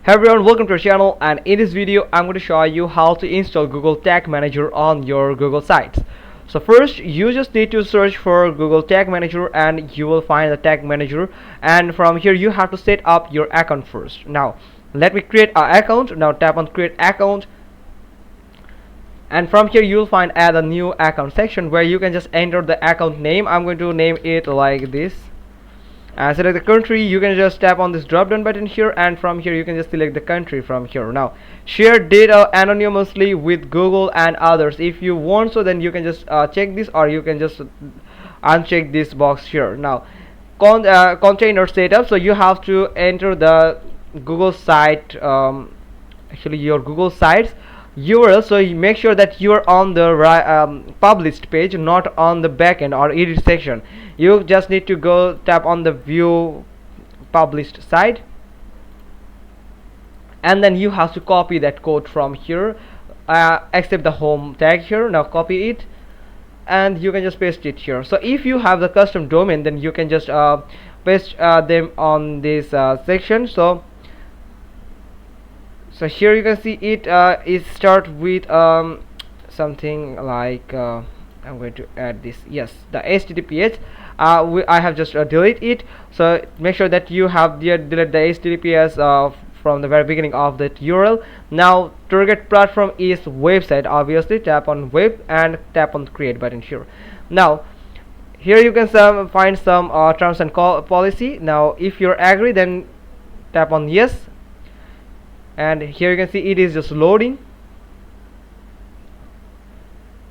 Hey everyone, welcome to our channel, and in this video I'm going to show you how to install Google Tag Manager on your Google sites. So first you just need to search for Google Tag Manager and you will find the Tag Manager, and from here you have to set up your account first. Now let me create an account. Now tap on create account, and from here you'll find add a new account section where you can just enter the account name. I'm going to name it like this. Select the country. You can just tap on this drop down button here, and from here you can just select the country from here. Now share data anonymously with Google and others if you want, so then you can just check this, or you can just uncheck this box here. Now container setup, so you have to enter the Google site, actually your Google sites URL, so you make sure that you are on the published page, not on the backend or edit section. You just need to go tap on the view published site, and then you have to copy that code from here, except the home tag here. Now copy it and you can just paste it here. So if you have the custom domain, then you can just paste them on this section. So here you can see it is start with something like I'm going to add this, yes, the HTTPS. I have just delete it, so make sure that you have delete the HTTPS from the very beginning of that URL. Now target platform is website, obviously tap on web and tap on create button here. Now here you can find some terms and policy. Now if you're agree, then tap on yes, and here you can see it is just loading.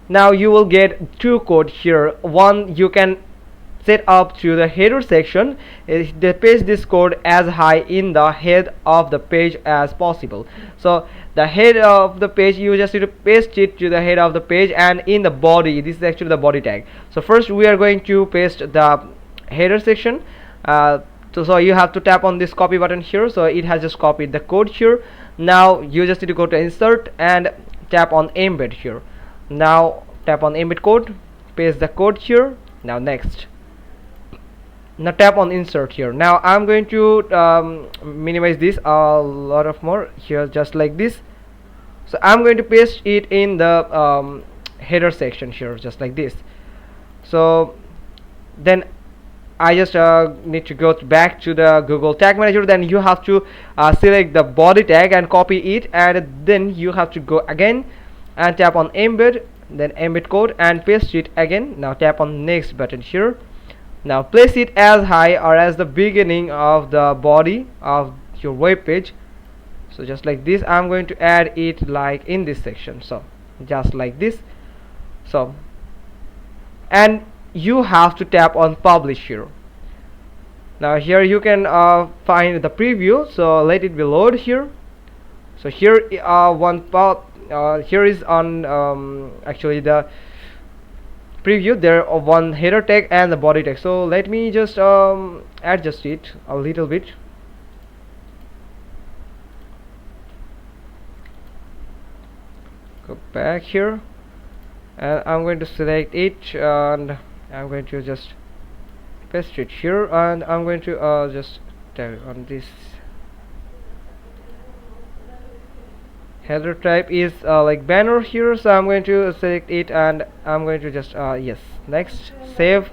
Now you will get two code here. One you can set up to the header section. They paste this code as high in the head of the page as possible. So the head of the page, you just need to paste it to the head of the page, and in the body, this is actually the body tag. So first we are going to paste the header section. So you have to tap on this copy button here, so it has just copied the code here. Now you just need to go to insert and tap on embed here. Now tap on embed code, paste the code here. Now next, now tap on insert here. Now I'm going to minimize this a lot of more here, just like this. So I'm going to paste it in the header section here, just like this. So then I just need to go back to the Google Tag Manager. Then you have to select the body tag and copy it, and then you have to go again and tap on embed, then embed code and paste it again. Now tap on next button here. Now place it as high or as the beginning of the body of your web page. So just like this, I'm going to add it like in this section, so just like this. So and you have to tap on publish here. Now here you can find the preview, so let it be load here. So here here is on actually the preview, there are one header tag and the body tag. So let me just adjust it a little bit. Go back here, and I'm going to select it, and I'm going to just paste it here, and I'm going to just tap on this. Header type is like banner here, so I'm going to select it, and I'm going to just yes, next, save,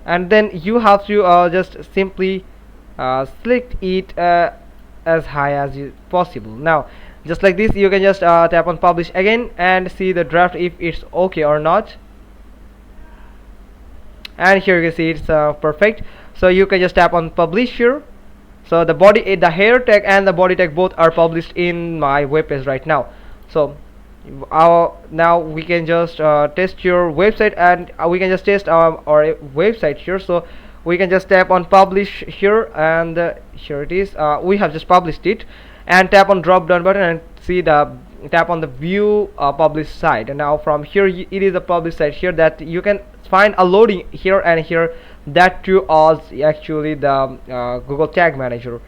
and then you have to just simply select it as high as possible. Now just like this, you can just tap on publish again and see the draft if it's okay or not, and here you can see it's perfect. So you can just tap on publish here. So the body, the header tag and the body tag both are published in my web page right now. So now we can just test your website, and we can just test our website here. So we can just tap on publish here, and here it is. We have just published it, and tap on drop down button and see the tap on the view published site. And now from here it is a published site here that you can find a loading here and here. That too is actually the Google Tag Manager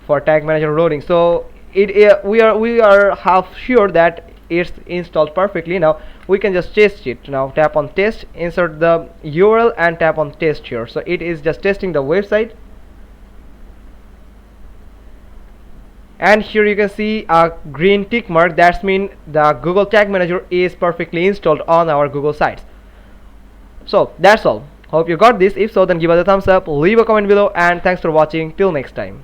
for Tag Manager loading. So we are half sure that it's installed perfectly. Now we can just test it. Now tap on test, insert the URL and tap on test here. So it is just testing the website. and here you can see a green tick mark. That's mean the Google Tag Manager is perfectly installed on our Google sites. So that's all. Hope you got this. If so, then give us a thumbs up, leave a comment below, and thanks for watching. Till next time.